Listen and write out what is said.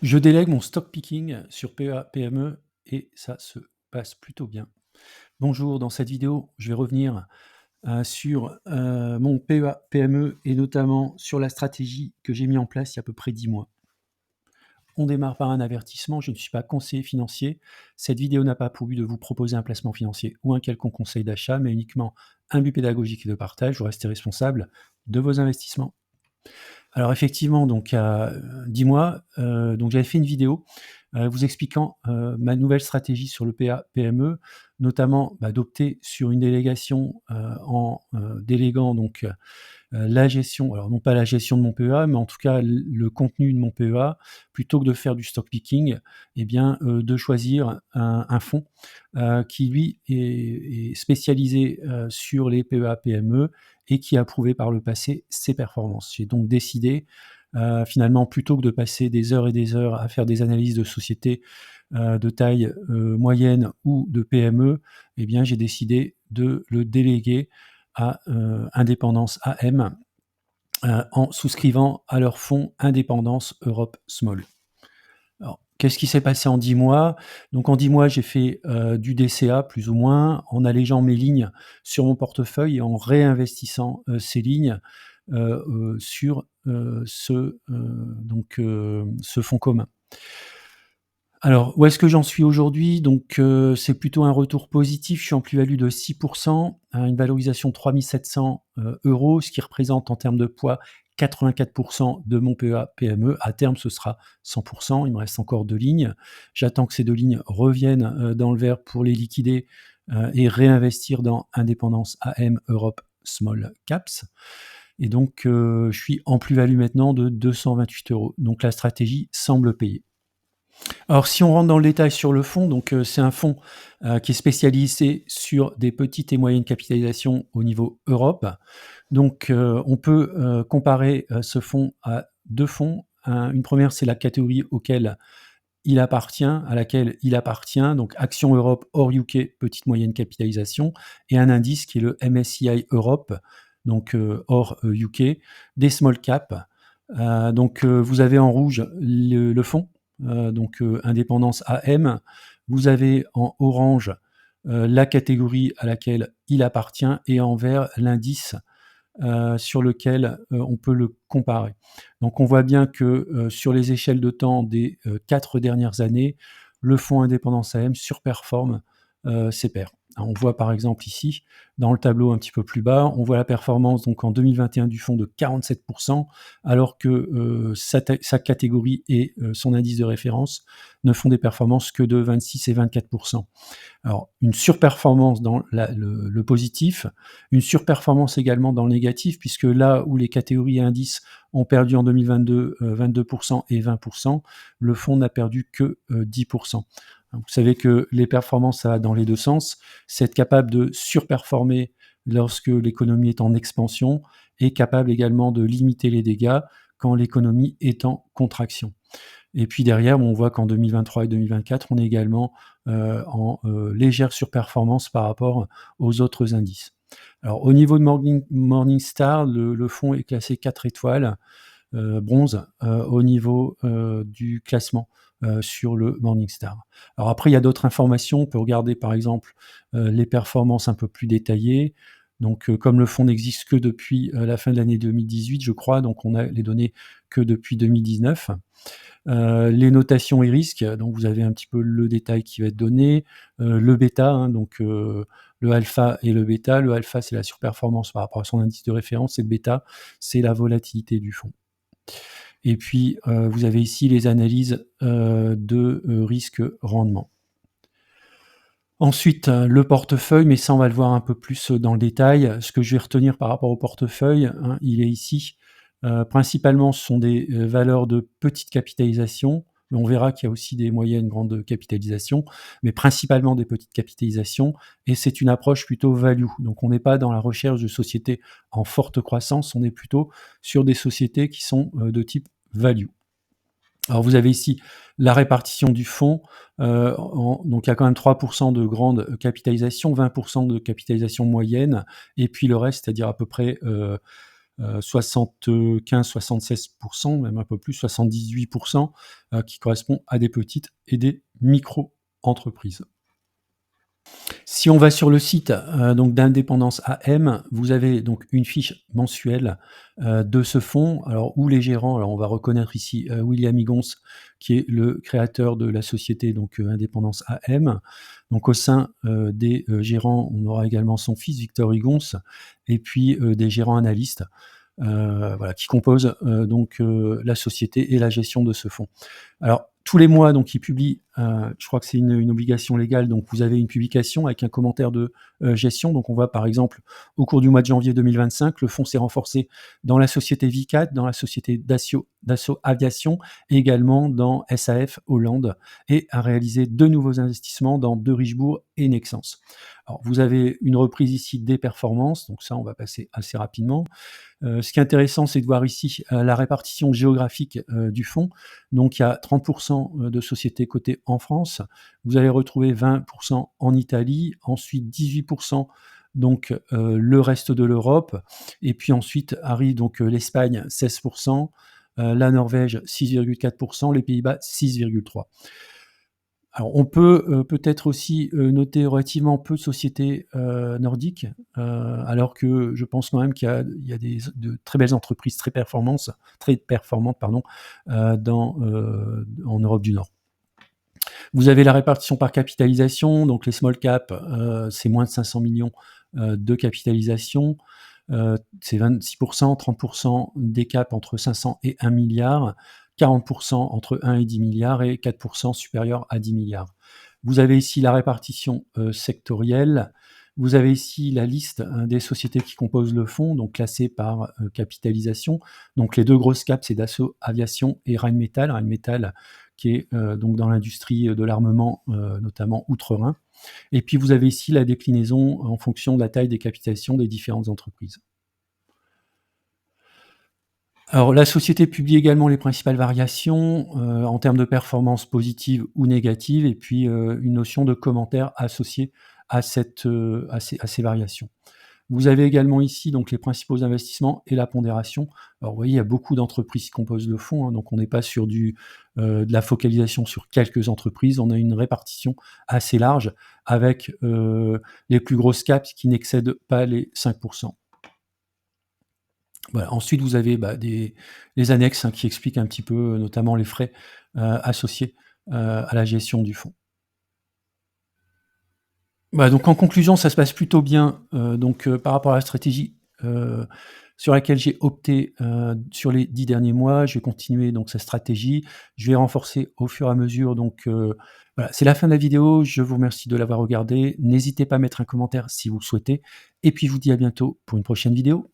Je délègue mon stock picking sur PEA-PME et ça se passe plutôt bien. Bonjour, dans cette vidéo, je vais revenir sur mon PEA-PME et notamment sur la stratégie que j'ai mis en place il y a à peu près 10 mois. On démarre par un avertissement, je ne suis pas conseiller financier. Cette vidéo n'a pas pour but de vous proposer un placement financier ou un quelconque conseil d'achat, mais uniquement un but pédagogique et de partage. Vous restez responsable de vos investissements. Alors effectivement, donc il y a 10 mois, donc j'avais fait une vidéo, vous expliquant, ma nouvelle stratégie sur le PA-PME, notamment, d'opter sur une délégation, en, déléguant donc, la gestion, alors non pas la gestion de mon PEA, mais en tout cas le contenu de mon PEA, plutôt que de faire du stock picking, eh bien, de choisir un fonds, qui lui est spécialisé, sur les PEA-PME et qui a prouvé par le passé ses performances. J'ai donc décidé, finalement, plutôt que de passer des heures et des heures à faire des analyses de sociétés, de taille, moyenne ou de PME, eh bien, j'ai décidé de le déléguer à Indépendance AM, en souscrivant à leur fonds Indépendance Europe Small. Alors, qu'est-ce qui s'est passé en 10 mois? Donc en 10 mois, j'ai fait du DCA plus ou moins, en allégeant mes lignes sur mon portefeuille et en réinvestissant ces lignes sur ce fonds commun. Alors, où est-ce que j'en suis aujourd'hui? Donc, c'est plutôt un retour positif. Je suis en plus-value de 6 à une valorisation de 3 700 €, ce qui représente en termes de poids 84 de mon PEA-PME. À terme, ce sera 100. Il me reste encore 2 lignes. J'attends que ces 2 lignes reviennent, dans le vert pour les liquider, et réinvestir dans Indépendance AM Europe Small Caps et donc, je suis en plus-value maintenant de 228 €. Donc la stratégie semble payer. Alors, si on rentre dans le détail sur le fonds, donc c'est un fonds qui est spécialisé sur des petites et moyennes capitalisations au niveau Europe. Donc, on peut comparer ce fonds à deux fonds. Une première, c'est la catégorie à laquelle il appartient, donc Action Europe hors UK, petite moyenne capitalisation, et un indice qui est le MSCI Europe, donc hors UK, des small cap. Donc, vous avez en rouge le fonds, donc Indépendance AM. Vous avez en orange la catégorie à laquelle il appartient et en vert l'indice sur lequel on peut le comparer. Donc on voit bien que sur les échelles de temps des 4 dernières années, le fonds Indépendance AM surperforme ses pairs. On voit par exemple ici, dans le tableau un petit peu plus bas, on voit la performance donc en 2021 du fonds de 47%, alors que sa catégorie et son indice de référence ne font des performances que de 26 et 24%. Alors, une surperformance dans le positif, une surperformance également dans le négatif, puisque là où les catégories et indices ont perdu en 2022 22% et 20%, le fonds n'a perdu que 10%. Vous savez que les performances, ça va dans les deux sens. C'est être capable de surperformer lorsque l'économie est en expansion et capable également de limiter les dégâts quand l'économie est en contraction. Et puis derrière, on voit qu'en 2023 et 2024, on est également en légère surperformance par rapport aux autres indices. Alors au niveau de Morningstar, le fonds est classé 4 étoiles, bronze, au niveau du classement sur le Morningstar. Alors après, il y a d'autres informations. On peut regarder par exemple les performances un peu plus détaillées. Donc, comme le fonds n'existe que depuis la fin de l'année 2018, je crois, donc on a les données que depuis 2019. Les notations et risques, donc vous avez un petit peu le détail qui va être donné. Le bêta, donc le alpha et le bêta. Le alpha, c'est la surperformance par rapport à son indice de référence et le bêta, c'est la volatilité du fonds. Et puis, vous avez ici les analyses de risque-rendement. Ensuite, le portefeuille, mais ça, on va le voir un peu plus dans le détail. Ce que je vais retenir par rapport au portefeuille, il est ici. Principalement, ce sont des valeurs de petite capitalisation, mais on verra qu'il y a aussi des moyennes grandes capitalisations, mais principalement des petites capitalisations, et c'est une approche plutôt value. Donc on n'est pas dans la recherche de sociétés en forte croissance, on est plutôt sur des sociétés qui sont de type value. Alors vous avez ici la répartition du fonds, donc il y a quand même 3 de grande capitalisation, 20 de capitalisation moyenne et puis le reste, c'est-à-dire à peu près, 75-76%, même un peu plus, 78%, qui correspond à des petites et des micro-entreprises. Si on va sur le site, donc d'Indépendance AM, vous avez donc une fiche mensuelle, de ce fonds, alors où les gérants, alors on va reconnaître ici, William Higgins, qui est le créateur de la société donc, Indépendance AM. Donc au sein, des, gérants, on aura également son fils Victor Higgins et puis, des gérants analystes, voilà, qui composent, donc, la société et la gestion de ce fonds. Alors, tous les mois, donc, ils publient, je crois que c'est une obligation légale, donc vous avez une publication avec un commentaire de gestion. Donc, on voit par exemple, au cours du mois de janvier 2025, le fonds s'est renforcé dans la société Vicat, dans la société Dassault Aviation et également dans SAF Hollande et a réalisé 2 nouveaux investissements dans De Richebourg et Nexans. Alors, vous avez une reprise ici des performances, donc ça, on va passer assez rapidement. Ce qui est intéressant, c'est de voir ici la répartition géographique du fonds. Donc, il y a 30% de sociétés cotées en France. Vous allez retrouver 20% en Italie, ensuite 18% donc le reste de l'Europe, et puis ensuite arrive donc l'Espagne 16%, la Norvège 6,4%, les Pays-Bas 6,3%. Alors on peut, peut-être aussi, noter relativement peu de sociétés, nordiques, alors que je pense quand même qu'il y a de très belles entreprises très performantes pardon, en Europe du Nord. Vous avez la répartition par capitalisation, donc les small cap, c'est moins de 500 millions de capitalisation, c'est 26%, 30% des caps entre 500 et 1 milliard, 40% entre 1 et 10 milliards et 4% supérieur à 10 milliards. Vous avez ici la répartition sectorielle. Vous avez ici la liste des sociétés qui composent le fonds, donc classées par capitalisation. Donc les 2 grosses caps, c'est Dassault Aviation et Rheinmetall. Rheinmetall qui est donc dans l'industrie de l'armement, notamment outre-Rhin. Et puis vous avez ici la déclinaison en fonction de la taille des capitalisations des différentes entreprises. Alors la société publie également les principales variations, en termes de performance positive ou négative et puis, une notion de commentaire associée à ces variations. Vous avez également ici donc les principaux investissements et la pondération. Alors vous voyez, il y a beaucoup d'entreprises qui composent le fonds, hein, donc on n'est pas sur de la focalisation sur quelques entreprises. On a une répartition assez large avec, les plus grosses caps qui n'excèdent pas les 5%. Voilà. Ensuite, vous avez, les annexes, hein, qui expliquent un petit peu, notamment les frais, associés, à la gestion du fonds. Donc en conclusion, ça se passe plutôt bien, par rapport à la stratégie, sur laquelle j'ai opté, sur les 10 derniers mois. Je vais continuer donc cette stratégie. Je vais renforcer au fur et à mesure voilà, c'est la fin de la vidéo. Je vous remercie de l'avoir regardée. N'hésitez pas à mettre un commentaire si vous le souhaitez et puis je vous dis à bientôt pour une prochaine vidéo.